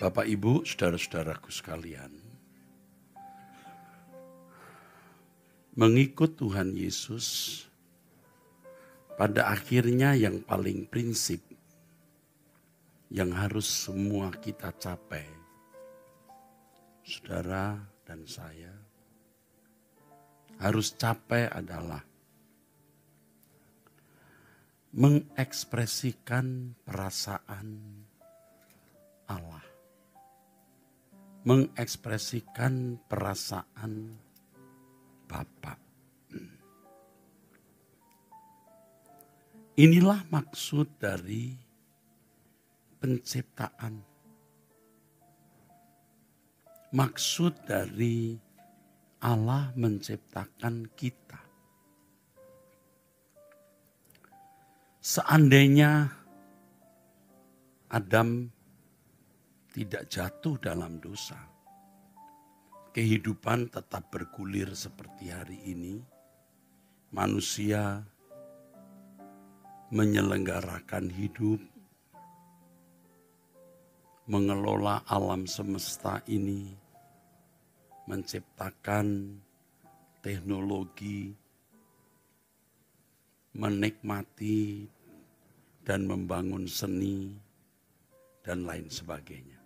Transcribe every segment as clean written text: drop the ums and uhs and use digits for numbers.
Bapak, Ibu, saudara-saudaraku sekalian, mengikut Tuhan Yesus pada akhirnya yang paling prinsip yang harus semua kita capai, saudara dan saya harus capai adalah mengekspresikan perasaan Allah. Mengekspresikan perasaan Bapa. Inilah maksud dari penciptaan. Maksud dari Allah menciptakan kita. Seandainya Adam tidak jatuh dalam dosa, kehidupan tetap bergulir seperti hari ini. Manusia menyelenggarakan hidup, mengelola alam semesta ini, menciptakan teknologi, menikmati dan membangun seni, dan lain sebagainya.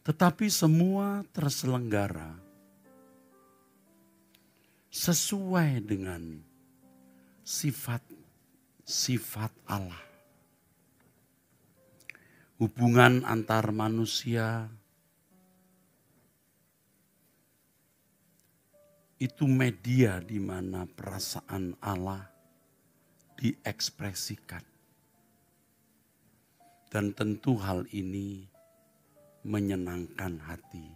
Tetapi semua terselenggara sesuai dengan sifat Allah. Hubungan antar manusia itu media di mana perasaan Allah diekspresikan. Dan tentu hal ini menyenangkan hati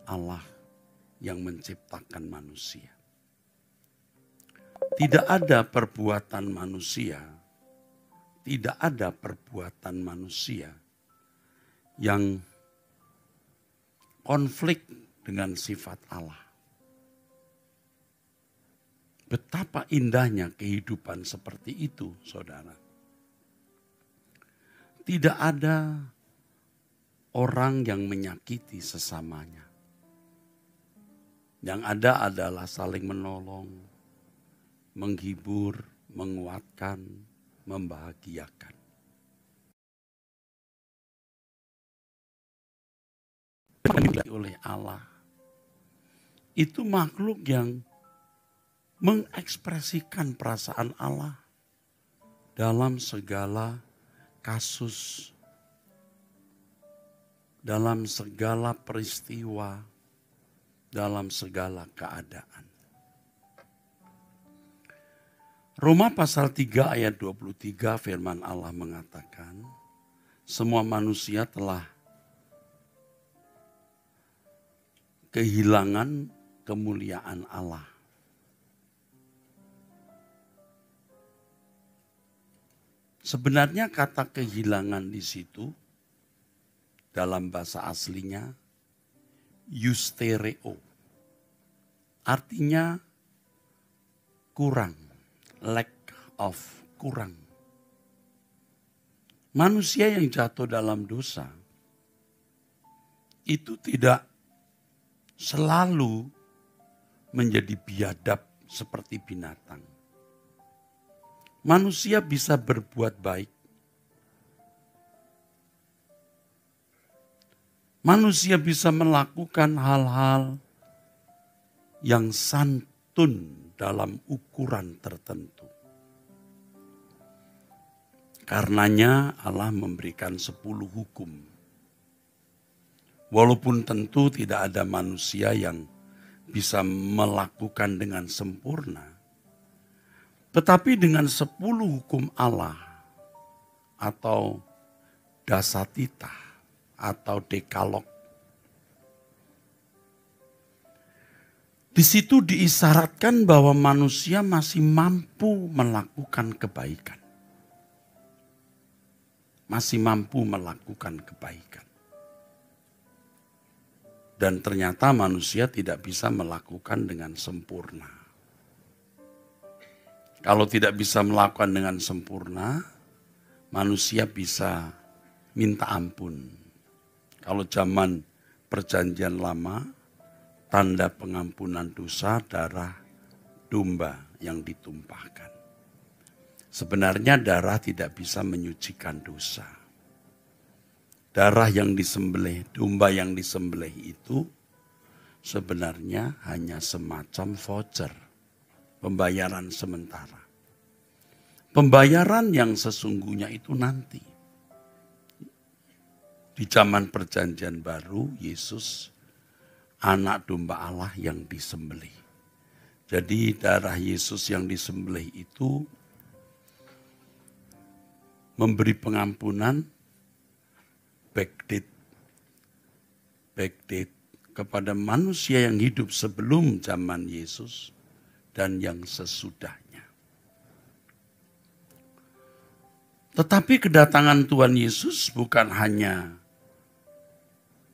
Allah yang menciptakan manusia. Tidak ada perbuatan manusia yang konflik dengan sifat Allah. Betapa indahnya kehidupan seperti itu, saudara. Tidak ada orang yang menyakiti sesamanya. Yang ada adalah saling menolong, menghibur, menguatkan, membahagiakan. Oleh Allah, itu makhluk yang mengekspresikan perasaan Allah dalam segala kasus, dalam segala peristiwa, dalam segala keadaan. Roma pasal 3 ayat 23 firman Allah mengatakan, semua manusia telah kehilangan kemuliaan Allah. Sebenarnya kata kehilangan di situ dalam bahasa aslinya eustereo. Artinya kurang, lack of, kurang. Manusia yang jatuh dalam dosa itu tidak selalu menjadi biadab seperti binatang. Manusia bisa berbuat baik. Manusia bisa melakukan hal-hal yang santun dalam ukuran tertentu. Karenanya Allah memberikan 10 hukum. Walaupun tentu tidak ada manusia yang bisa melakukan dengan sempurna. Tetapi dengan 10 hukum Allah atau dasatita atau dekalog. Di situ diisyaratkan bahwa manusia masih mampu melakukan kebaikan. Masih mampu melakukan kebaikan. Dan ternyata manusia tidak bisa melakukan dengan sempurna. Kalau tidak bisa melakukan dengan sempurna, manusia bisa minta ampun. Kalau zaman perjanjian lama, tanda pengampunan dosa darah domba yang ditumpahkan. Sebenarnya darah tidak bisa menyucikan dosa. Darah yang disembelih, domba yang disembelih itu sebenarnya hanya semacam voucher, pembayaran sementara. Pembayaran yang sesungguhnya itu nanti. Di zaman perjanjian baru, Yesus anak domba Allah yang disembelih. Jadi darah Yesus yang disembelih itu memberi pengampunan backdate kepada manusia yang hidup sebelum zaman Yesus dan yang sesudahnya. Tetapi kedatangan Tuhan Yesus bukan hanya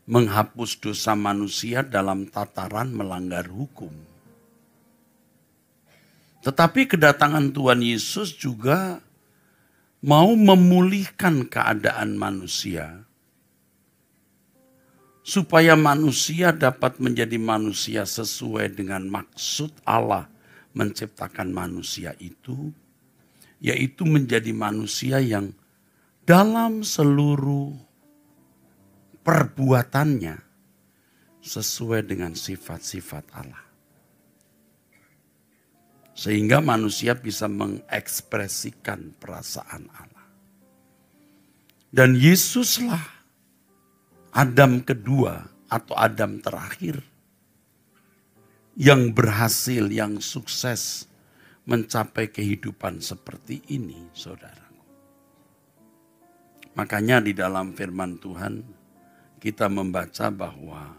menghapus dosa manusia dalam tataran melanggar hukum. Tetapi kedatangan Tuhan Yesus juga mau memulihkan keadaan manusia, supaya manusia dapat menjadi manusia sesuai dengan maksud Allah menciptakan manusia itu, yaitu menjadi manusia yang dalam seluruh perbuatannya sesuai dengan sifat-sifat Allah. Sehingga manusia bisa mengekspresikan perasaan Allah. Dan Yesuslah Adam kedua atau Adam terakhir yang berhasil, yang sukses mencapai kehidupan seperti ini, saudaraku. Makanya di dalam firman Tuhan kita membaca bahwa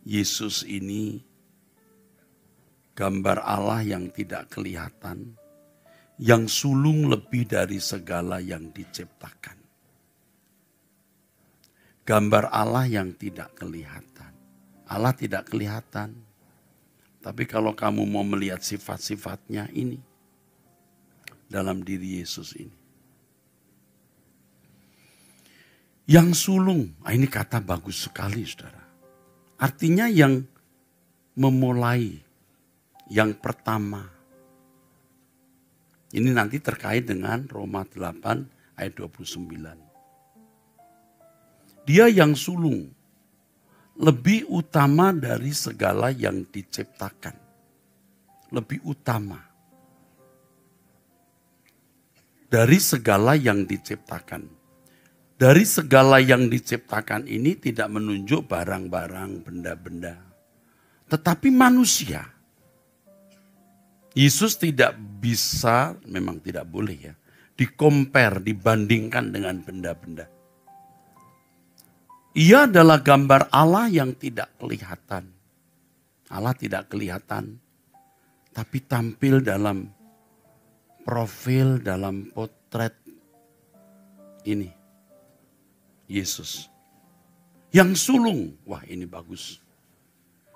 Yesus ini gambar Allah yang tidak kelihatan, yang sulung lebih dari segala yang diciptakan. Gambar Allah yang tidak kelihatan. Allah tidak kelihatan. Tapi kalau kamu mau melihat sifat-sifatnya ini dalam diri Yesus ini. Yang sulung, ini kata bagus sekali saudara. Artinya yang memulai, yang pertama. Ini nanti terkait dengan Roma 8 ayat 29. Dia yang sulung, lebih utama dari segala yang diciptakan. Lebih utama. Dari segala yang diciptakan. Dari segala yang diciptakan ini tidak menunjuk barang-barang, benda-benda. Tetapi manusia. Yesus tidak bisa, memang tidak boleh ya, di-compare, dibandingkan dengan benda-benda. Ia adalah gambar Allah yang tidak kelihatan. Allah tidak kelihatan, tapi tampil dalam profil, dalam potret ini. Yesus. Yang sulung, wah ini bagus.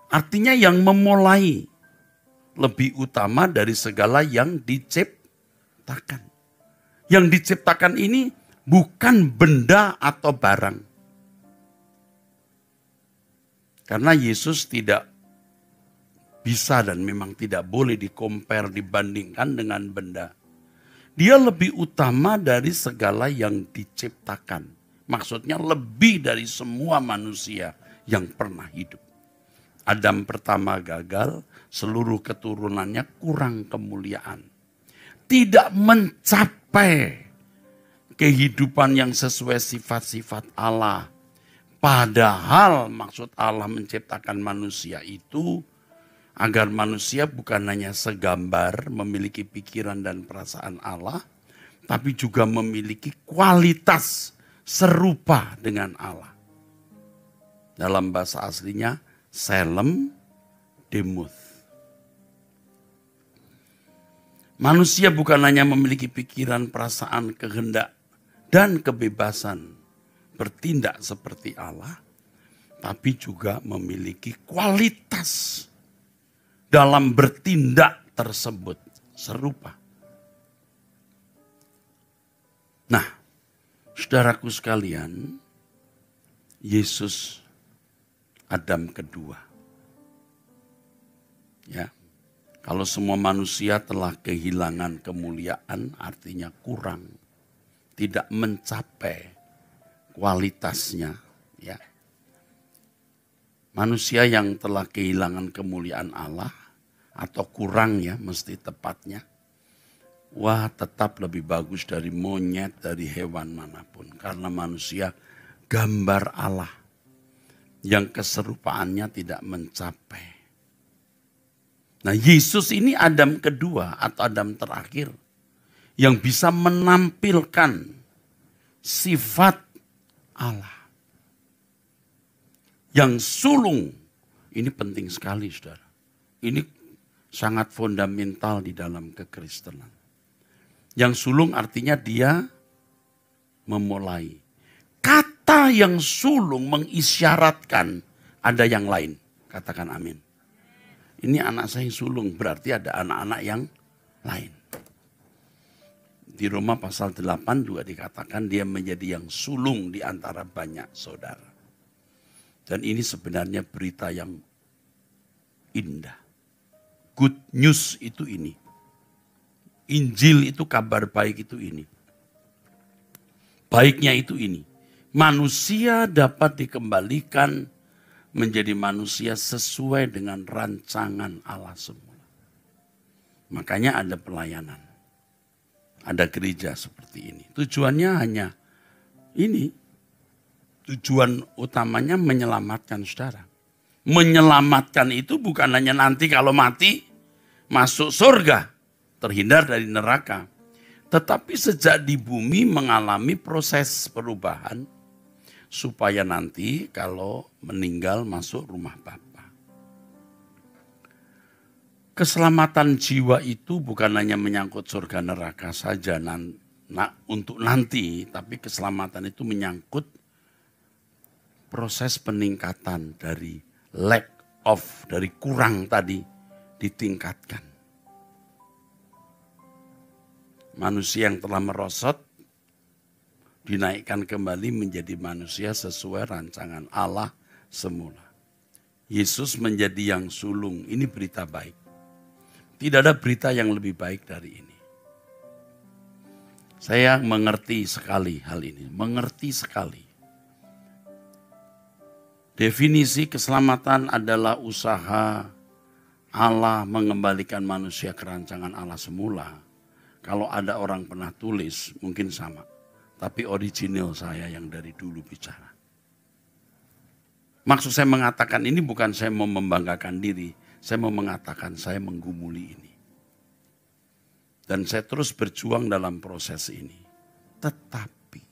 Artinya yang memulai lebih utama dari segala yang diciptakan. Yang diciptakan ini bukan benda atau barang. Karena Yesus tidak bisa dan memang tidak boleh di-compare, dibandingkan dengan benda. Dia lebih utama dari segala yang diciptakan. Maksudnya lebih dari semua manusia yang pernah hidup. Adam pertama gagal, seluruh keturunannya kurang kemuliaan. Tidak mencapai kehidupan yang sesuai sifat-sifat Allah. Padahal maksud Allah menciptakan manusia itu agar manusia bukan hanya segambar memiliki pikiran dan perasaan Allah, tapi juga memiliki kualitas serupa dengan Allah. Dalam bahasa aslinya, Selem Demuth. Manusia bukan hanya memiliki pikiran, perasaan, kehendak, dan kebebasan bertindak seperti Allah, tapi juga memiliki kualitas dalam bertindak tersebut serupa. Nah, saudaraku sekalian, Yesus Adam kedua. Ya. Kalau semua manusia telah kehilangan kemuliaan, artinya kurang, tidak mencapai kualitasnya, ya. Manusia yang telah kehilangan kemuliaan Allah atau kurang, ya, mesti tepatnya. Wah, tetap lebih bagus dari monyet, dari hewan manapun, karena manusia gambar Allah yang keserupaannya tidak mencapai. Nah, Yesus ini Adam kedua atau Adam terakhir yang bisa menampilkan sifat Allah. Yang sulung, ini penting sekali saudara. Ini sangat fundamental di dalam kekristenan. Yang sulung artinya dia memulai. Kata yang sulung mengisyaratkan ada yang lain. Katakan amin. Ini anak saya yang sulung, berarti ada anak-anak yang lain. Di Roma pasal 8 juga dikatakan dia menjadi yang sulung di antara banyak saudara. Dan ini sebenarnya berita yang indah. Good news itu ini. Injil itu kabar baik itu ini. Baiknya itu ini. Manusia dapat dikembalikan menjadi manusia sesuai dengan rancangan Allah semula. Makanya ada pelayanan. Ada gereja seperti ini. Tujuannya hanya ini. Tujuan utamanya menyelamatkan saudara. Menyelamatkan itu bukan hanya nanti kalau mati masuk surga. Terhindar dari neraka. Tetapi sejak di bumi mengalami proses perubahan. Supaya nanti kalau meninggal masuk rumah Bapa. Keselamatan jiwa itu bukan hanya menyangkut surga neraka saja untuk nanti. Tapi keselamatan itu menyangkut proses peningkatan dari lack of, dari kurang tadi ditingkatkan. Manusia yang telah merosot dinaikkan kembali menjadi manusia sesuai rancangan Allah semula. Yesus menjadi yang sulung, ini berita baik. Tidak ada berita yang lebih baik dari ini. Saya mengerti sekali hal ini, mengerti sekali. Definisi keselamatan adalah usaha Allah mengembalikan manusia ke rancangan Allah semula. Kalau ada orang pernah tulis, mungkin sama. Tapi original saya yang dari dulu bicara. Maksud saya mengatakan ini bukan saya mau membanggakan diri. Saya mau mengatakan saya menggumuli ini. Dan saya terus berjuang dalam proses ini. Tetapi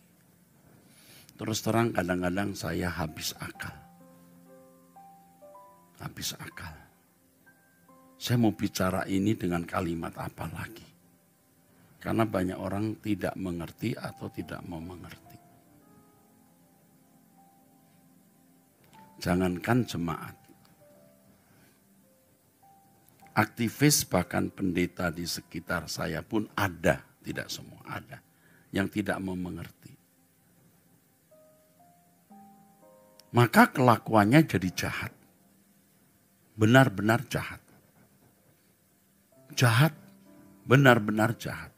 terus terang kadang-kadang saya habis akal. Habis akal. Saya mau bicara ini dengan kalimat apa lagi? Karena banyak orang tidak mengerti atau tidak mau mengerti. Jangankan jemaat. Aktivis bahkan pendeta di sekitar saya pun ada. Tidak semua ada. Yang tidak mau mengerti. Maka kelakuannya jadi jahat. Benar-benar jahat. Jahat. Benar-benar jahat.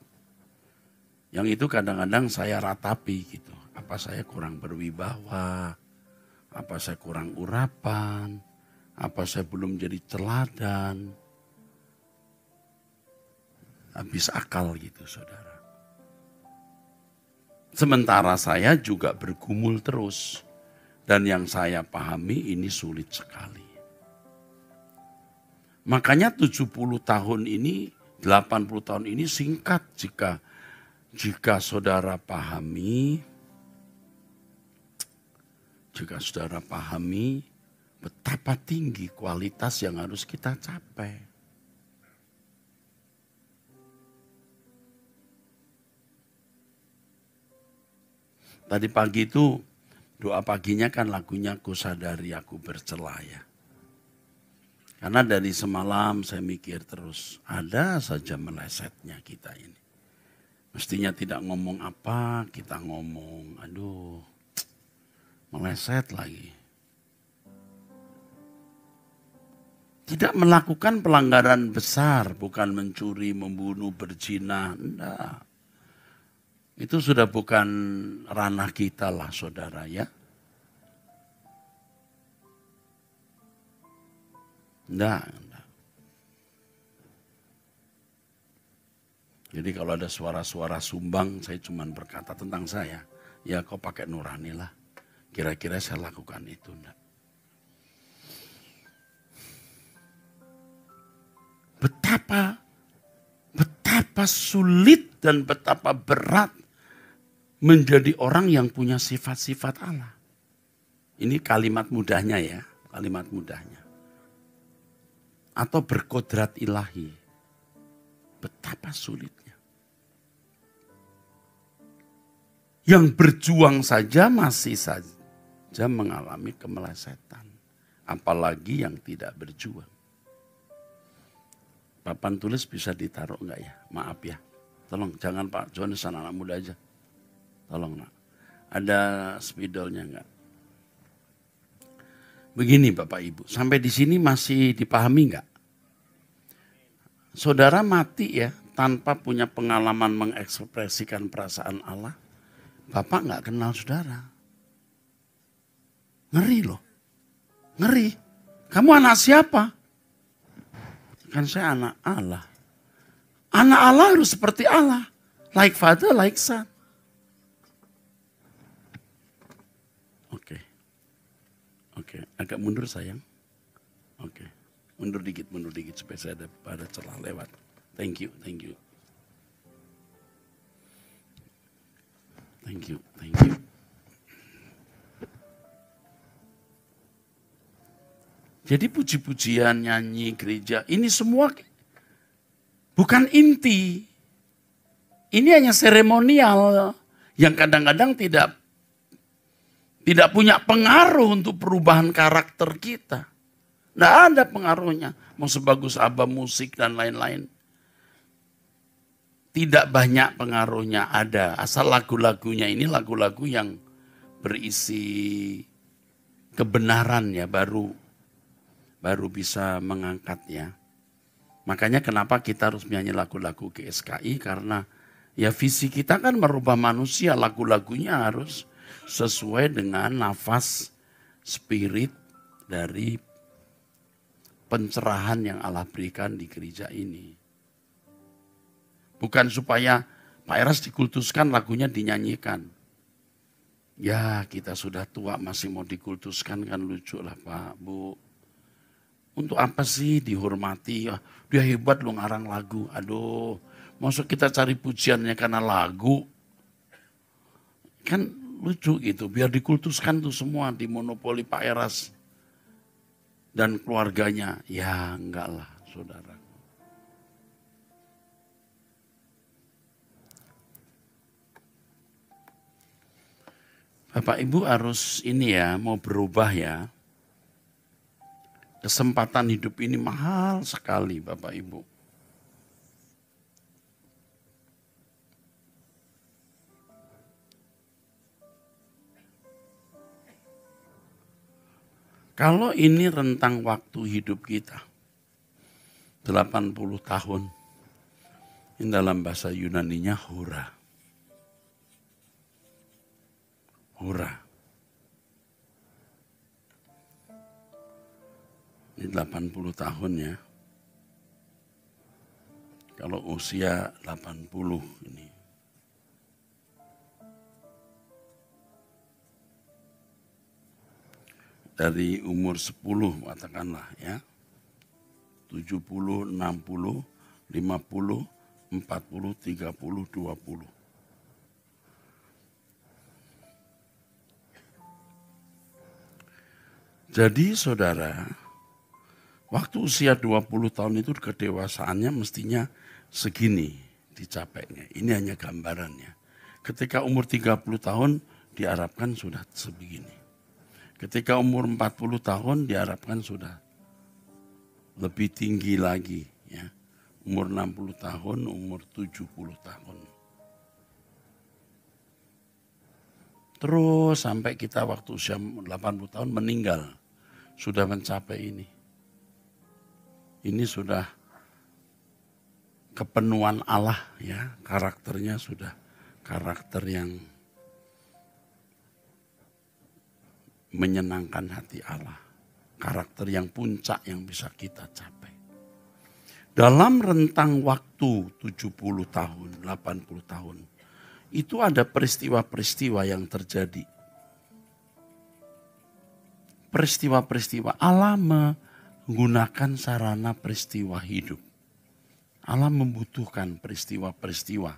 Yang itu kadang-kadang saya ratapi gitu. Apa saya kurang berwibawa, apa saya kurang urapan, apa saya belum jadi teladan. Habis akal gitu saudara. Sementara saya juga bergumul terus. Dan yang saya pahami ini sulit sekali. Makanya 70 tahun ini, 80 tahun ini singkat jika saudara pahami betapa tinggi kualitas yang harus kita capai. Tadi pagi itu doa paginya kan lagunya Ku Sadari Aku Bercela ya. Karena dari semalam saya mikir terus ada saja melesetnya kita ini. Mestinya tidak ngomong apa, kita ngomong, aduh, meleset lagi. Tidak melakukan pelanggaran besar, bukan mencuri, membunuh, berzina, enggak. Itu sudah bukan ranah kita lah saudara ya. Enggak. Jadi kalau ada suara-suara sumbang, saya cuma berkata tentang saya. Ya kau pakai nurani lah. Kira-kira saya lakukan itu. Enggak. Betapa sulit dan betapa berat menjadi orang yang punya sifat-sifat Allah. Ini kalimat mudahnya ya, kalimat mudahnya. Atau berkodrat ilahi. Betapa sulitnya. Yang berjuang saja masih saja mengalami kemelesetan. Apalagi yang tidak berjuang. Papan tulis bisa ditaruh enggak ya? Maaf ya. Tolong jangan Pak Jonas anak muda aja. Tolong nak. Ada spidolnya enggak? Begini Bapak Ibu. Sampai di sini masih dipahami enggak? Saudara mati ya tanpa punya pengalaman mengekspresikan perasaan Allah. Bapak enggak kenal saudara. Ngeri loh. Ngeri. Kamu anak siapa? Kan saya anak Allah. Anak Allah harus seperti Allah. Like father, like son. Oke. Agak mundur sayang. Oke. Mundur dikit supaya saya ada celah lewat. Thank you. Jadi puji-pujian, nyanyi, gereja, ini semua bukan inti. Ini hanya seremonial yang kadang-kadang tidak punya pengaruh untuk perubahan karakter kita. Tidak ada pengaruhnya. Mau sebagus apa musik dan lain-lain. Tidak banyak pengaruhnya ada. Asal lagu-lagunya ini lagu-lagu yang berisi kebenaran ya baru bisa mengangkat ya. Makanya kenapa kita harus menyanyi lagu-lagu GSKI karena ya visi kita kan merubah manusia. Lagu-lagunya harus sesuai dengan nafas spirit dari pencerahan yang Allah berikan di gereja ini. Bukan supaya Pak Eras dikultuskan lagunya dinyanyikan. Ya kita sudah tua masih mau dikultuskan kan lucu lah Pak, Bu. Untuk apa sih dihormati? Dia hebat loh ngarang lagu. Aduh, maksud kita cari pujiannya karena lagu. Kan lucu gitu, biar dikultuskan tuh semua di monopoli Pak Eras dan keluarganya. Ya enggak lah saudara. Bapak Ibu harus ini ya, mau berubah ya. Kesempatan hidup ini mahal sekali Bapak Ibu. Kalau ini rentang waktu hidup kita, 80 tahun, ini dalam bahasa Yunaninya hura. Hura. Ini 80 tahun ya. Kalau usia 80 ini. Dari umur 10 katakanlah ya. 70, 60, 50, 40, 30, 20. Jadi saudara, waktu usia 20 tahun itu kedewasaannya mestinya segini dicapainya. Ini hanya gambarannya. Ketika umur 30 tahun diharapkan sudah sebegini. Ketika umur 40 tahun diharapkan sudah lebih tinggi lagi. Ya. Umur 60 tahun, umur 70 tahun. Terus sampai kita waktu usia 80 tahun meninggal. Sudah mencapai ini. Ini sudah kepenuhan Allah ya, karakternya sudah karakter yang menyenangkan hati Allah. Karakter yang puncak yang bisa kita capai. Dalam rentang waktu 70 tahun, 80 tahun, itu ada peristiwa-peristiwa yang terjadi. Peristiwa-peristiwa Allah menggunakan sarana peristiwa hidup. Allah membutuhkan peristiwa-peristiwa.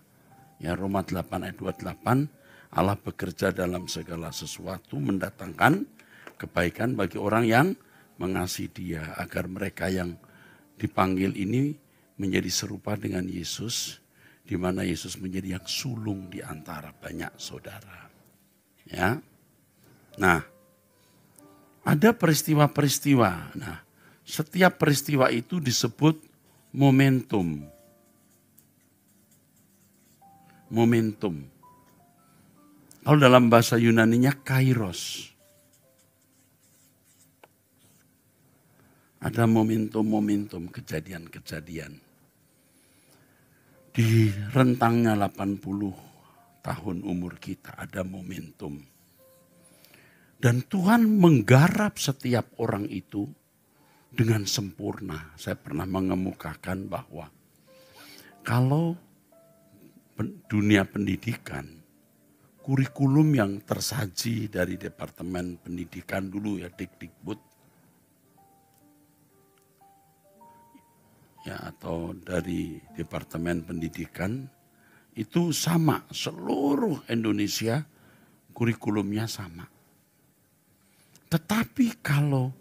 Ya, Roma 8 ayat 28, Allah bekerja dalam segala sesuatu mendatangkan kebaikan bagi orang yang mengasihi Dia, agar mereka yang dipanggil ini menjadi serupa dengan Yesus, di mana Yesus menjadi yang sulung di antara banyak saudara. Ya. Nah, ada peristiwa-peristiwa. Nah, setiap peristiwa itu disebut momentum. Momentum. Kalau dalam bahasa Yunaninya kairos. Ada momentum-momentum kejadian-kejadian. Di rentangnya 80 tahun umur kita ada momentum. Dan Tuhan menggarap setiap orang itu dengan sempurna. Saya pernah mengemukakan bahwa kalau dunia pendidikan, kurikulum yang tersaji dari Departemen Pendidikan dulu ya, Dikdikbud, ya, atau dari Departemen Pendidikan itu sama, seluruh Indonesia kurikulumnya sama. Tetapi kalau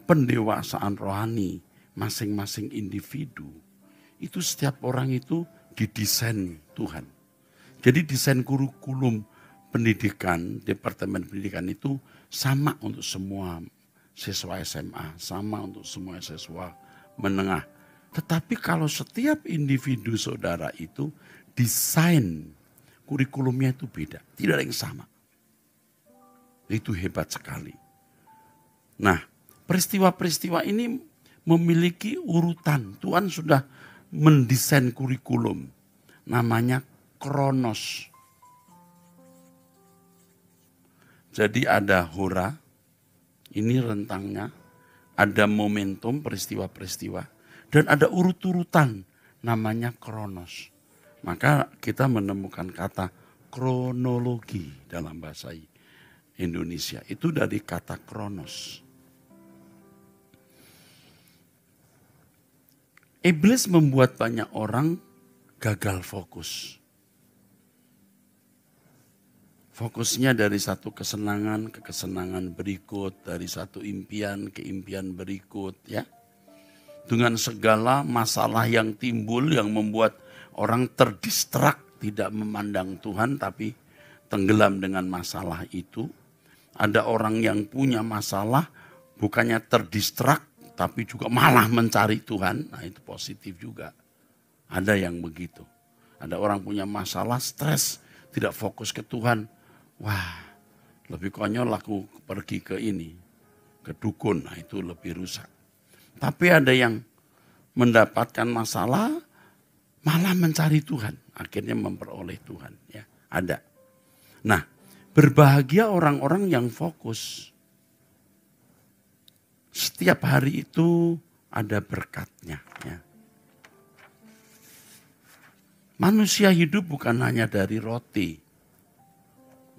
pendewasaan rohani masing-masing individu, itu setiap orang itu didesain Tuhan. Jadi desain kurikulum pendidikan, Departemen Pendidikan itu sama untuk semua siswa SMA, sama untuk semua siswa menengah. Tetapi kalau setiap individu saudara itu desain kurikulumnya itu beda. Tidak ada yang sama. Itu hebat sekali. Nah, peristiwa-peristiwa ini memiliki urutan. Tuhan sudah mendesain kurikulum. Namanya kronos. Jadi ada hora. Ini rentangnya. Ada momentum peristiwa-peristiwa. Dan ada urut-urutan namanya kronos. Maka kita menemukan kata kronologi dalam bahasa Indonesia. Itu dari kata kronos. Iblis membuat banyak orang gagal fokus. Fokusnya dari satu kesenangan ke kesenangan berikut. Dari satu impian ke impian berikut ya. Dengan segala masalah yang timbul yang membuat orang terdistrak, tidak memandang Tuhan tapi tenggelam dengan masalah itu. Ada orang yang punya masalah bukannya terdistrak tapi juga malah mencari Tuhan. Nah, itu positif juga. Ada yang begitu. Ada orang punya masalah, stres, tidak fokus ke Tuhan. Wah, lebih konyol aku pergi ke ini, ke dukun. Nah, itu lebih rusak. Tapi ada yang mendapatkan masalah malah mencari Tuhan. Akhirnya memperoleh Tuhan. Ya, ada. Nah, berbahagia orang-orang yang fokus. Setiap hari itu ada berkatnya. Ya. Manusia hidup bukan hanya dari roti.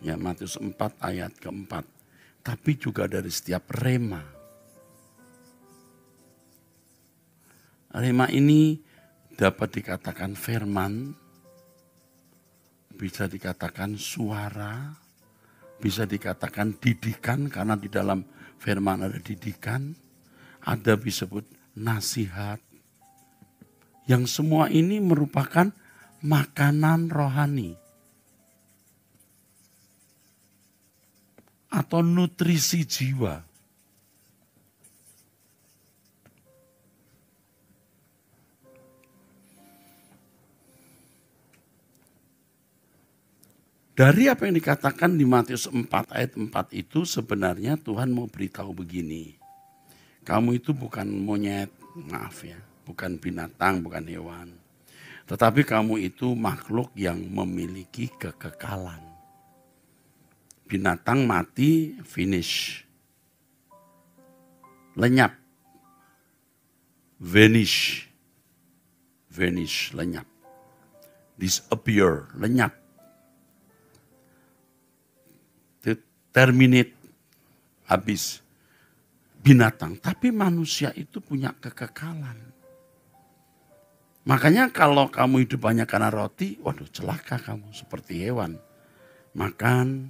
Ya, Matius 4 ayat keempat. Tapi juga dari setiap rema. Rema ini dapat dikatakan firman, bisa dikatakan suara, bisa dikatakan didikan karena di dalam firman ada didikan, ada disebut nasihat. Yang semua ini merupakan makanan rohani atau nutrisi jiwa. Dari apa yang dikatakan di Matius 4 ayat 4 itu sebenarnya Tuhan mau beritahu begini. Kamu itu bukan monyet, maaf ya. bukan binatang, bukan hewan. Tetapi kamu itu makhluk yang memiliki kekekalan. Binatang mati, finish. Lenyap. Vanish. Vanish, lenyap. Disappear, lenyap. Terminate, habis. Binatang, tapi manusia itu punya kekekalan. Makanya kalau kamu hidup hanya karena roti, waduh celaka kamu seperti hewan. Makan,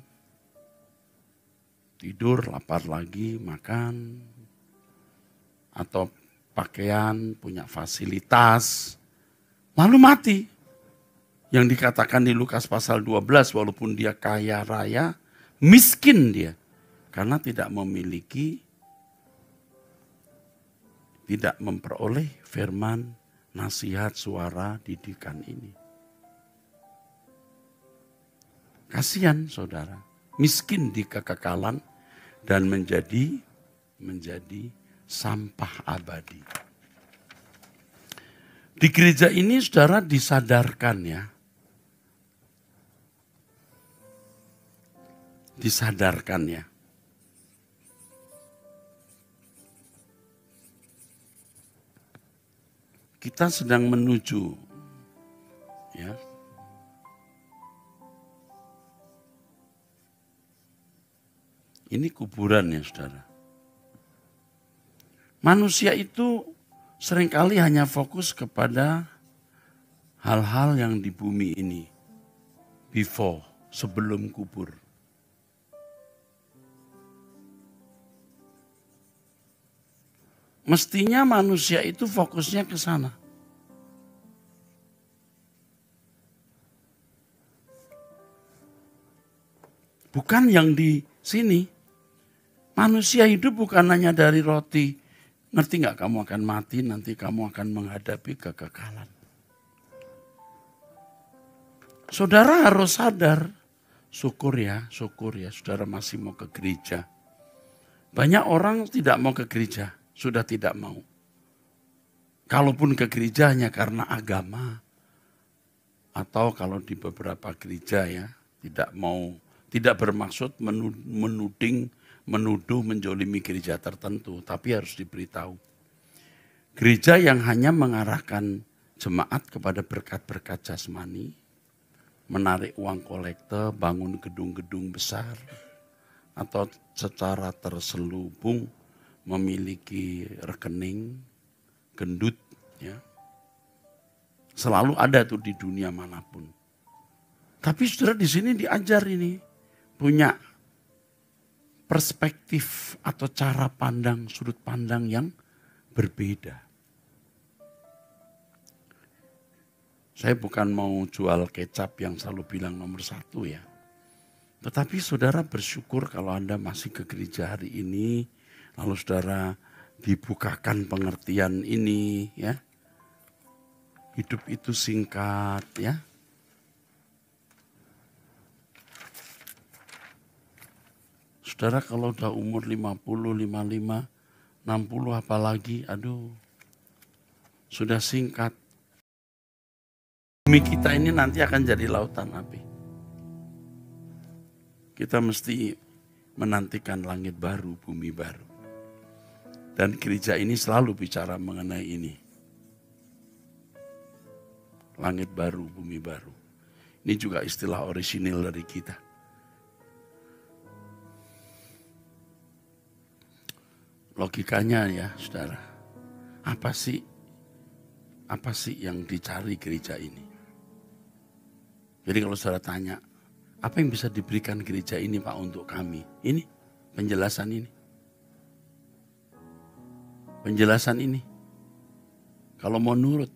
tidur, lapar lagi, makan. Atau pakaian, punya fasilitas, lalu mati. Yang dikatakan di Lukas pasal 12, walaupun dia kaya raya, miskin dia. Karena tidak memiliki, tidak memperoleh firman, nasihat, suara, didikan ini. Kasihan saudara, miskin di kekekalan dan menjadi sampah abadi. Di gereja ini saudara disadarkan ya. Disadarkan ya. Kita sedang menuju ya. Ini kuburan ya saudara. Manusia itu seringkali hanya fokus kepada hal-hal yang di bumi ini. Before, sebelum kubur. Mestinya manusia itu fokusnya ke sana. Bukan yang di sini. Manusia hidup bukan hanya dari roti. Ngerti nggak kamu akan mati, nanti kamu akan menghadapi kekekalan. Saudara harus sadar. Syukur ya, saudara masih mau ke gereja. Banyak orang tidak mau ke gereja. Sudah tidak mau. Kalaupun ke gereja hanya karena agama. Atau kalau di beberapa gereja ya. Tidak bermaksud menuduh, menjolimi gereja tertentu. Tapi harus diberitahu. Gereja yang hanya mengarahkan jemaat kepada berkat-berkat jasmani. Menarik uang kolekte, bangun gedung-gedung besar. Atau secara terselubung memiliki rekening, gendut, ya. Selalu ada tuh di dunia manapun. Tapi saudara di sini diajar ini, punya perspektif atau cara pandang, sudut pandang yang berbeda. Saya bukan mau jual kecap yang selalu bilang nomor 1 ya. Tetapi saudara bersyukur kalau Anda masih ke gereja hari ini, lalu saudara dibukakan pengertian ini ya. Hidup itu singkat ya. Saudara kalau udah umur 50, 55, 60 apalagi, aduh. Sudah singkat. Bumi kita ini nanti akan jadi lautan api. Kita mesti menantikan langit baru, bumi baru. Dan gereja ini selalu bicara mengenai ini. Langit baru, bumi baru. Ini juga istilah orisinil dari kita. Logikanya ya saudara. Apa sih yang dicari gereja ini? Jadi kalau saudara tanya, apa yang bisa diberikan gereja ini Pak untuk kami? Ini penjelasan ini. Penjelasan ini. Kalau mau nurut,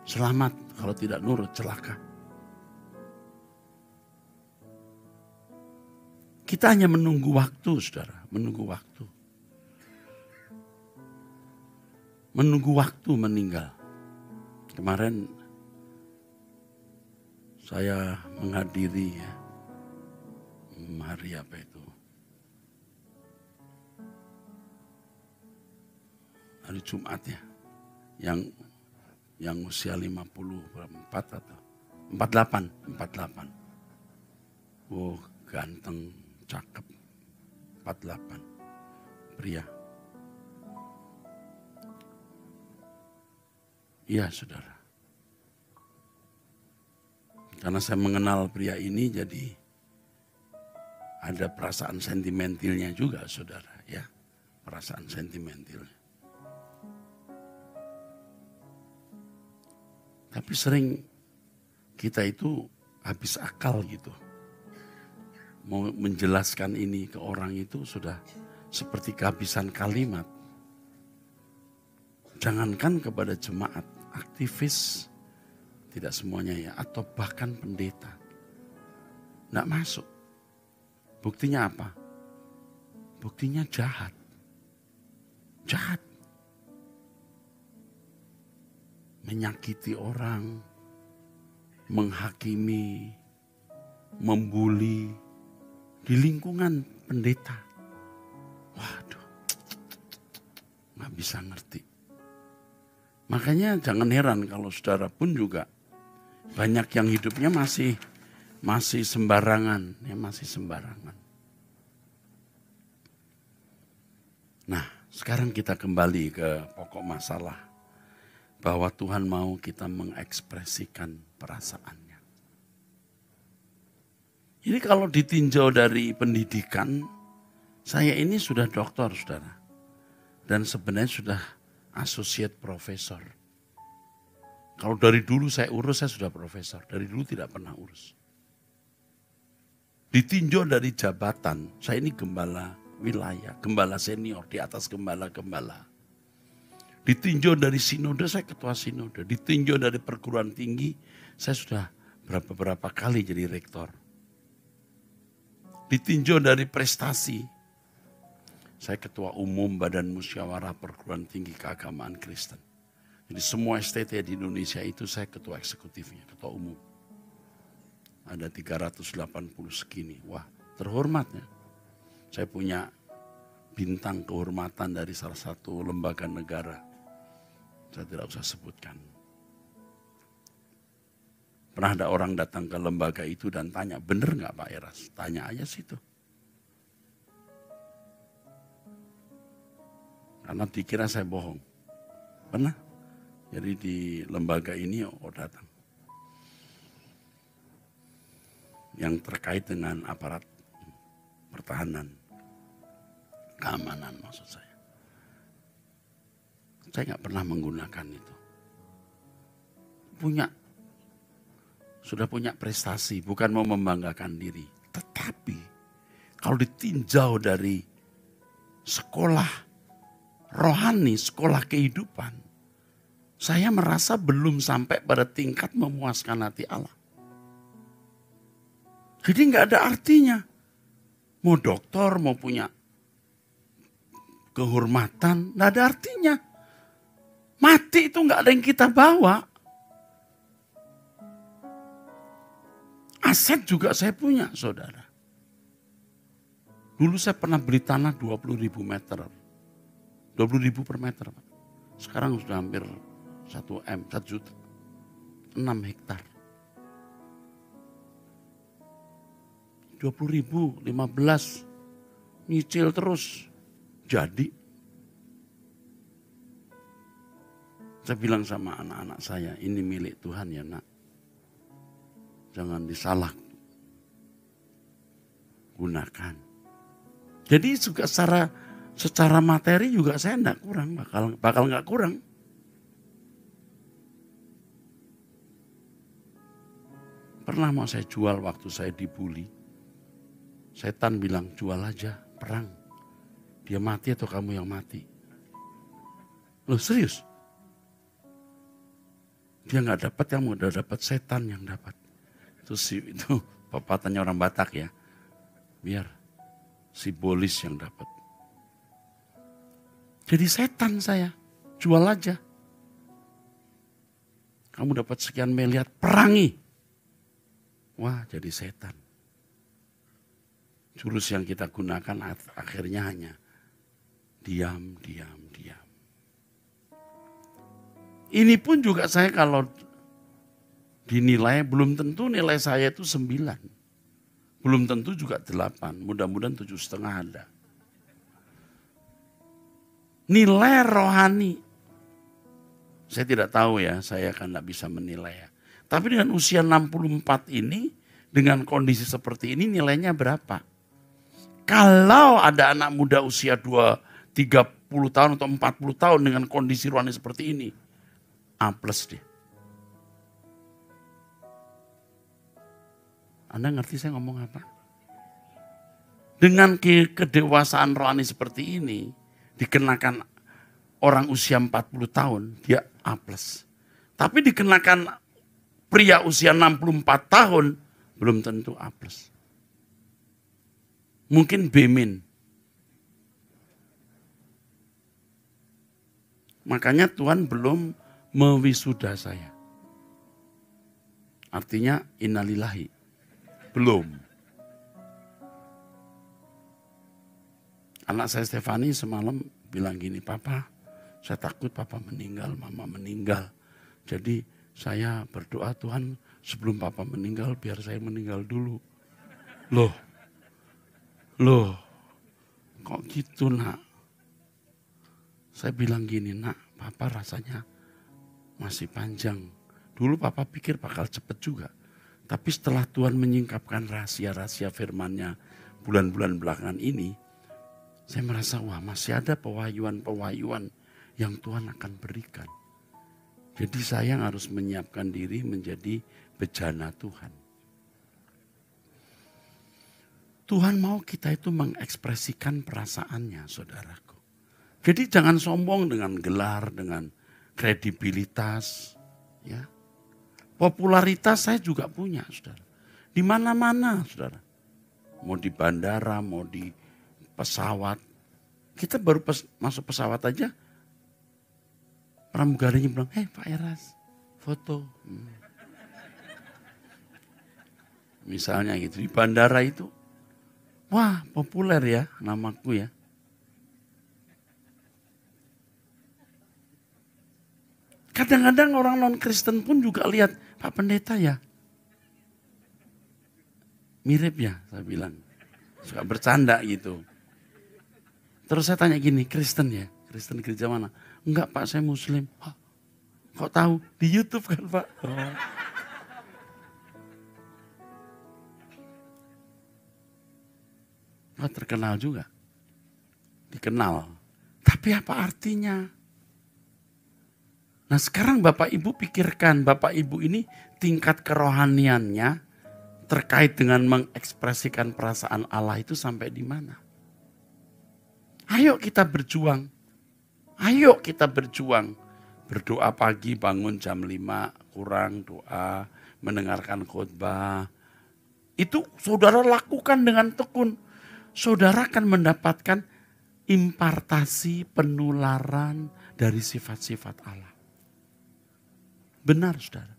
selamat. Kalau tidak nurut, celaka. Kita hanya menunggu waktu, saudara. Menunggu waktu. Menunggu waktu meninggal. Kemarin saya menghadiri ya, hari apa itu? Hari Jumat ya. yang usia 54 atau 48. Oh, ganteng, cakep. 48. Pria. Iya, saudara. Karena saya mengenal pria ini, jadi ada perasaan sentimentalnya juga, saudara. Ya, perasaan sentimentalnya. Tapi sering kita itu habis akal gitu. Mau menjelaskan ini ke orang itu sudah seperti kehabisan kalimat. Jangankan kepada jemaat, aktivis, tidak semuanya ya, atau bahkan pendeta. Nggak masuk. Buktinya apa? Buktinya jahat. Jahat. Menyakiti orang, menghakimi, membuli di lingkungan pendeta. Waduh, nggak bisa ngerti. Makanya jangan heran kalau saudara pun juga banyak yang hidupnya masih sembarangan, ya masih sembarangan. Nah, sekarang kita kembali ke pokok masalah. Bahwa Tuhan mau kita mengekspresikan perasaannya. Ini kalau ditinjau dari pendidikan, saya ini sudah doktor, saudara. Dan sebenarnya sudah associate professor. Kalau dari dulu saya sudah profesor. Dari dulu tidak pernah urus. Ditinjau dari jabatan, saya ini gembala wilayah, gembala senior di atas gembala-gembala. Ditinjau dari sinode, saya ketua sinode. Ditinjau dari perguruan tinggi, saya sudah berapa kali jadi rektor. Ditinjau dari prestasi, saya ketua umum Badan Musyawarah Perguruan Tinggi Keagamaan Kristen. Jadi semua STT di Indonesia itu saya ketua eksekutifnya, ketua umum. Ada 380 segini, wah terhormat ya. Saya punya bintang kehormatan dari salah satu lembaga negara. Saya tidak usah sebutkan. Pernah ada orang datang ke lembaga itu dan tanya, bener nggak Pak Eras? Tanya aja situ. Karena dikira saya bohong. Pernah. Jadi di lembaga ini datang. Yang terkait dengan aparat pertahanan. Keamanan maksud saya. Saya nggak pernah menggunakan itu. Sudah punya prestasi, bukan mau membanggakan diri. Tetapi kalau ditinjau dari sekolah rohani, sekolah kehidupan, saya merasa belum sampai pada tingkat memuaskan hati Allah. Jadi nggak ada artinya. Mau doktor, mau punya kehormatan, nggak ada artinya. Mati itu nggak ada yang kita bawa. Aset juga saya punya, saudara. Dulu saya pernah beli tanah 20.000 meter. 20.000 per meter. Sekarang sudah hampir 1 juta. 6 hektar. 20.000, 15. Nyicil terus. Jadi. Saya bilang sama anak-anak saya, ini milik Tuhan ya nak. Jangan disalah gunakan. Jadi juga secara materi juga saya enggak kurang, bakal enggak kurang. Pernah mau saya jual waktu saya dibully. Setan bilang jual aja, perang. Dia mati atau kamu yang mati? Loh serius? Dia nggak dapat, yang udah dapat, setan yang dapat. Itu pepatannya orang Batak ya. Biar simbolis yang dapat. Jadi setan saya, jual aja. Kamu dapat sekian miliar, perangi. Wah, jadi setan. Jurus yang kita gunakan akhirnya hanya diam. Ini pun juga saya kalau dinilai belum tentu nilai saya itu 9. Belum tentu juga 8. Mudah-mudahan 7,5 ada. Nilai rohani. Saya tidak tahu ya, saya kan tidak bisa menilai ya. Tapi dengan usia 64 ini, dengan kondisi seperti ini nilainya berapa? Kalau ada anak muda usia 30 tahun atau 40 tahun dengan kondisi rohani seperti ini, A+ dia. Anda ngerti saya ngomong apa? Dengan kedewasaan rohani seperti ini, dikenakan orang usia 40 tahun, dia A+. Tapi dikenakan pria usia 64 tahun, belum tentu A+. Mungkin B-. Makanya Tuhan belum mewisuda saya. Artinya innalillahi. Belum. Anak saya Stefani semalam bilang gini, Papa, saya takut Papa meninggal, Mama meninggal. Jadi saya berdoa Tuhan sebelum Papa meninggal biar saya meninggal dulu. Loh, kok gitu nak? Saya bilang gini, nak, Papa rasanya masih panjang. Dulu Papa pikir bakal cepet juga. Tapi setelah Tuhan menyingkapkan rahasia-rahasia firman-Nya bulan-bulan belakangan ini, saya merasa wah masih ada pewahyuan-pewahyuan yang Tuhan akan berikan. Jadi saya harus menyiapkan diri menjadi bejana Tuhan. Tuhan mau kita itu mengekspresikan perasaannya, saudaraku. Jadi jangan sombong dengan gelar, dengan kredibilitas. Ya. Popularitas saya juga punya, saudara. Di mana-mana, saudara. Mau di bandara, mau di pesawat. Kita baru masuk pesawat aja. Pramugarinya bilang, Pak Eras, foto. Misalnya gitu, di bandara itu. Wah, populer ya namaku ya. Kadang-kadang orang non-Kristen pun juga lihat, Pak Pendeta ya. Mirip ya, saya bilang. Suka bercanda gitu. Terus saya tanya gini, Kristen ya? Kristen gereja mana? Enggak Pak, saya Muslim. Hah, kok tahu? Di YouTube kan Pak? Oh. Wah, terkenal juga. Dikenal. Tapi apa artinya? Nah sekarang Bapak Ibu pikirkan, Bapak Ibu ini tingkat kerohaniannya terkait dengan mengekspresikan perasaan Allah itu sampai di mana? Ayo kita berjuang. Ayo kita berjuang. Berdoa pagi bangun jam 5 kurang doa, mendengarkan khotbah. Itu saudara lakukan dengan tekun. Saudara akan mendapatkan impartasi penularan dari sifat-sifat Allah. Benar saudara.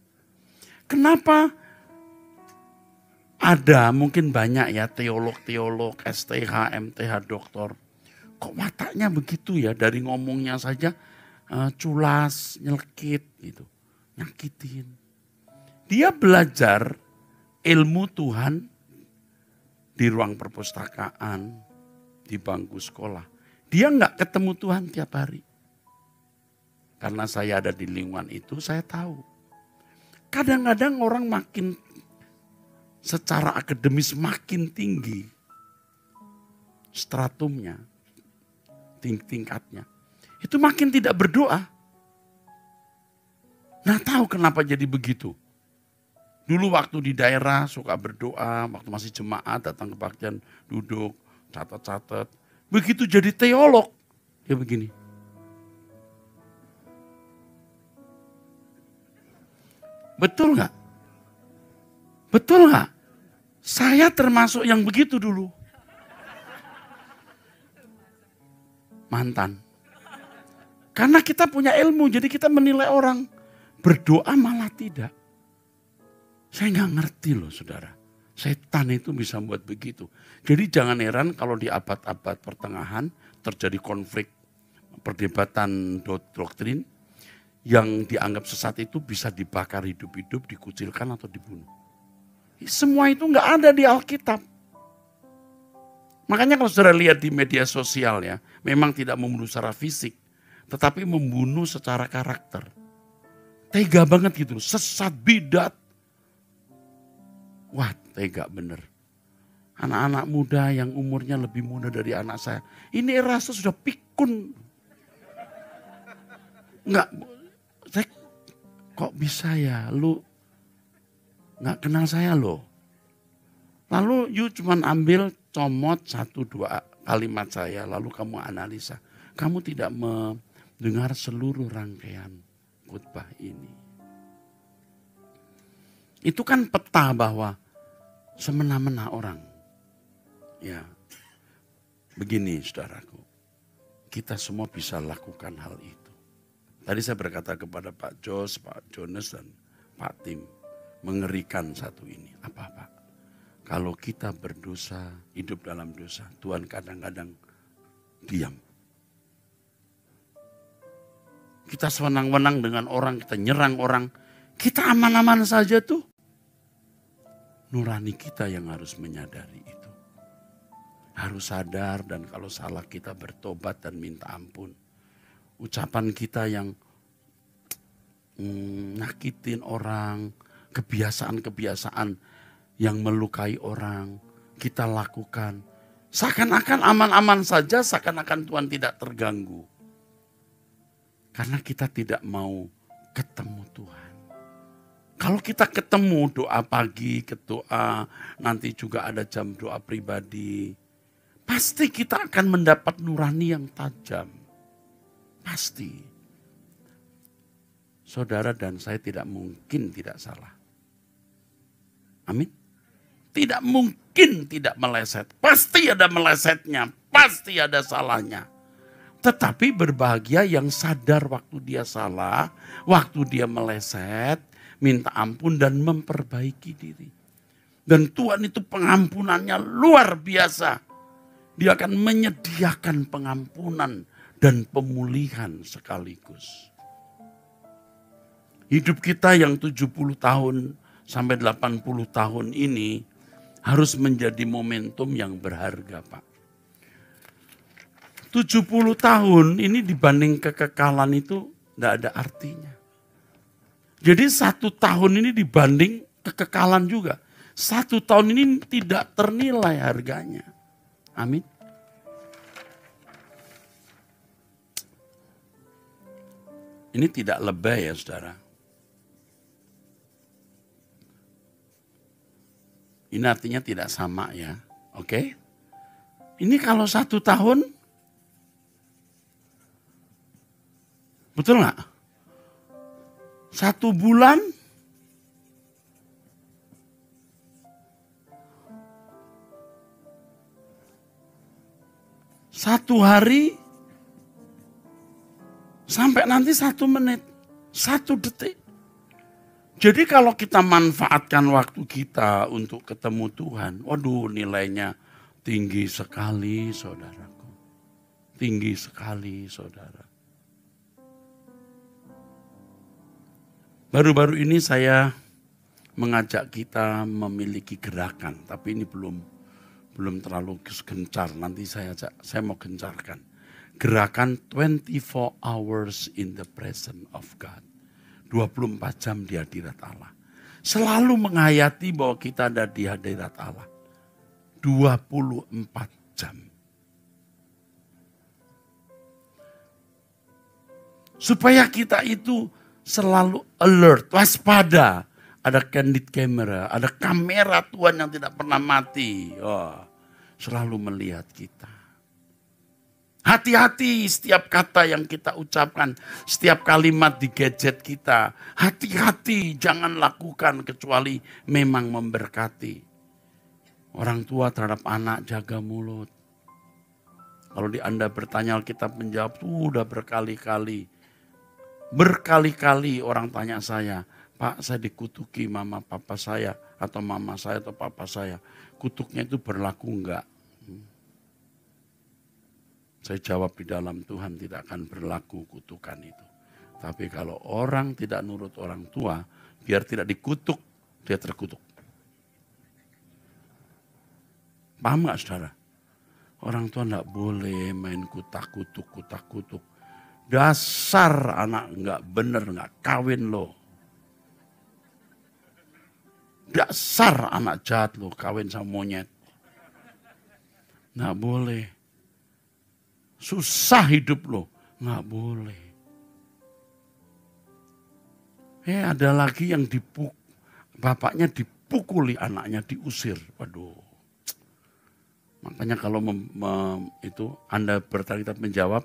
Kenapa ada mungkin banyak ya teolog-teolog, STH, MTH, doktor. Kok wataknya begitu ya dari ngomongnya saja culas, nyelkit gitu. Nyakitin. Dia belajar ilmu Tuhan di ruang perpustakaan, di bangku sekolah. Dia enggak ketemu Tuhan tiap hari. Karena saya ada di lingkungan itu, saya tahu. Kadang-kadang orang makin secara akademis makin tinggi stratumnya, tingkatnya. Itu makin tidak berdoa. Nah tahu kenapa jadi begitu? Dulu waktu di daerah suka berdoa, waktu masih jemaat datang kebaktian, duduk, catat-catat. Begitu jadi teolog, dia begini. Betul nggak? Betul nggak? Saya termasuk yang begitu dulu. Mantan. Karena kita punya ilmu, jadi kita menilai orang. Berdoa malah tidak. Saya nggak ngerti loh saudara. Setan itu bisa buat begitu. Jadi jangan heran kalau di abad-abad pertengahan terjadi konflik perdebatan doktrin. yang dianggap sesat itu bisa dibakar hidup-hidup, dikucilkan atau dibunuh. Semua itu nggak ada di Alkitab. Makanya kalau saudara lihat di media sosial ya, memang tidak membunuh secara fisik, tetapi membunuh secara karakter. Tega banget gitu, sesat, bidat. Wah, tega bener. Anak-anak muda yang umurnya lebih muda dari anak saya. Ini rasa sudah pikun. Enggak, kok bisa ya lu enggak kenal saya loh. Lalu you cuman ambil comot 1-2 kalimat saya lalu kamu analisa. Kamu tidak mendengar seluruh rangkaian khotbah ini. Itu kan peta bahwa semena-mena orang. Ya, begini saudaraku, kita semua bisa lakukan hal itu. Tadi saya berkata kepada Pak Jos, Pak Jonas dan Pak Tim, mengerikan satu ini. Apa Pak? Kalau kita berdosa, hidup dalam dosa, Tuhan kadang-kadang diam. Kita sewenang-wenang dengan orang, kita nyerang orang, kita aman-aman saja tuh. Nurani kita yang harus menyadari itu. Harus sadar dan kalau salah kita bertobat dan minta ampun. Ucapan kita yang nyakitin orang, kebiasaan-kebiasaan yang melukai orang, kita lakukan. Seakan-akan aman-aman saja, seakan-akan Tuhan tidak terganggu. Karena kita tidak mau ketemu Tuhan. Kalau kita ketemu doa pagi, doa, nanti juga ada jam doa pribadi. Pasti kita akan mendapat nurani yang tajam. Pasti. Saudara dan saya tidak mungkin tidak salah. Amin. Tidak mungkin tidak meleset. Pasti ada melesetnya. Pasti ada salahnya. Tetapi berbahagia yang sadar waktu dia salah. Waktu dia meleset. Minta ampun dan memperbaiki diri. Dan Tuhan itu pengampunannya luar biasa. Dia akan menyediakan pengampunan dan pemulihan sekaligus. Hidup kita yang 70 tahun sampai 80 tahun ini harus menjadi momentum yang berharga, Pak. 70 tahun ini dibanding kekekalan itu tidak ada artinya. Jadi 1 tahun ini dibanding kekekalan juga. 1 tahun ini tidak ternilai harganya. Amin. Ini tidak lebay ya saudara. Ini artinya tidak sama ya. Oke. Ini kalau 1 tahun. Betul nggak? 1 bulan. 1 hari sampai nanti 1 menit, 1 detik. Jadi kalau kita manfaatkan waktu kita untuk ketemu Tuhan, waduh nilainya tinggi sekali saudaraku. Tinggi sekali saudara. Baru-baru ini saya mengajak kita memiliki gerakan, tapi ini belum terlalu gencar, nanti saya mau gencarkan. Gerakan 24 hours in the presence of God. 24 jam di hadirat Allah. Selalu menghayati bahwa kita ada di hadirat Allah. 24 jam. Supaya kita itu selalu alert, waspada. Ada candid camera, ada kamera Tuhan yang tidak pernah mati. Selalu melihat kita. Hati-hati setiap kata yang kita ucapkan, setiap kalimat di gadget kita. Hati-hati jangan lakukan kecuali memang memberkati. Orang tua terhadap anak jaga mulut. Kalau di Anda bertanya Alkitab menjawab, sudah berkali-kali. Berkali-kali orang tanya saya, Pak, saya dikutuki mama papa saya atau mama saya atau papa saya. Kutuknya itu berlaku enggak? Saya jawab di dalam Tuhan tidak akan berlaku kutukan itu. Tapi kalau orang tidak nurut orang tua, biar tidak dikutuk, dia terkutuk. Paham gak saudara? Orang tua tidak boleh main kutak-kutuk. Dasar anak nggak bener, nggak kawin lo. Dasar anak jahat lo, kawin sama monyet. Nggak boleh. Susah hidup lo, nggak boleh. Ada lagi yang bapaknya dipukuli, anaknya diusir. Waduh. Makanya kalau itu Anda bertanya menjawab,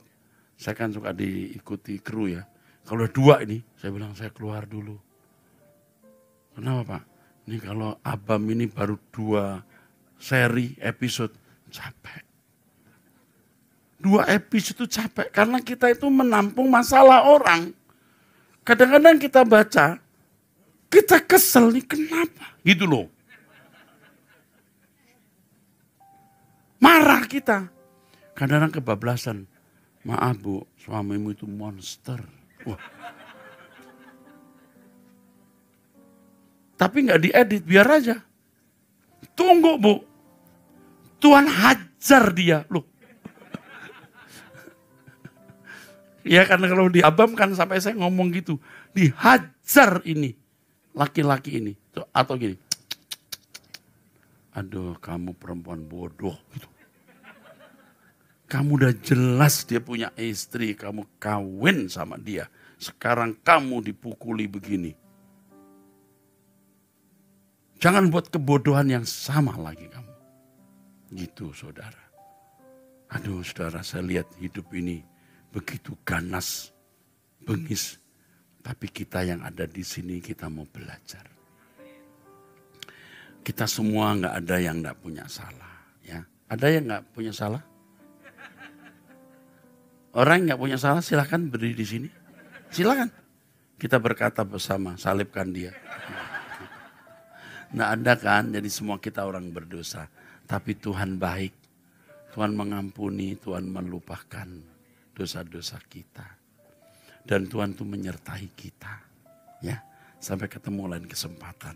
saya kan suka diikuti kru ya. Kalau 2 ini, saya bilang saya keluar dulu. Kenapa Pak? Ini kalau Abam ini baru 2 seri episode, capek. 2 episode itu capek, karena kita itu menampung masalah orang. Kadang-kadang kita baca, kita kesel nih kenapa? Gitu loh. Marah kita. Kadang-kadang kebablasan. Maaf Bu, suamimu itu monster. Wah. Tapi nggak diedit, biar aja. Tunggu Bu. Tuhan hajar dia. Loh. Ya karena kalau di Abam kan sampai saya ngomong gitu. Dihajar ini. Laki-laki ini. Atau gini. Aduh kamu perempuan bodoh. Gitu. Kamu udah jelas dia punya istri, kamu kawin sama dia. Sekarang kamu dipukuli begini. Jangan buat kebodohan yang sama lagi kamu. Gitu saudara. Aduh saudara, saya lihat hidup ini begitu ganas, bengis. Tapi kita yang ada di sini kita mau belajar. Kita semua nggak ada yang nggak punya salah. Ya, ada yang nggak punya salah? Orang yang nggak punya salah silakan berdiri di sini. Silakan. Kita berkata bersama, salibkan dia. Nggak ada kan, jadi semua kita orang berdosa. Tapi Tuhan baik. Tuhan mengampuni, Tuhan melupakan dosa-dosa kita. Dan Tuhan tuh menyertai kita. Ya, sampai ketemu lain kesempatan.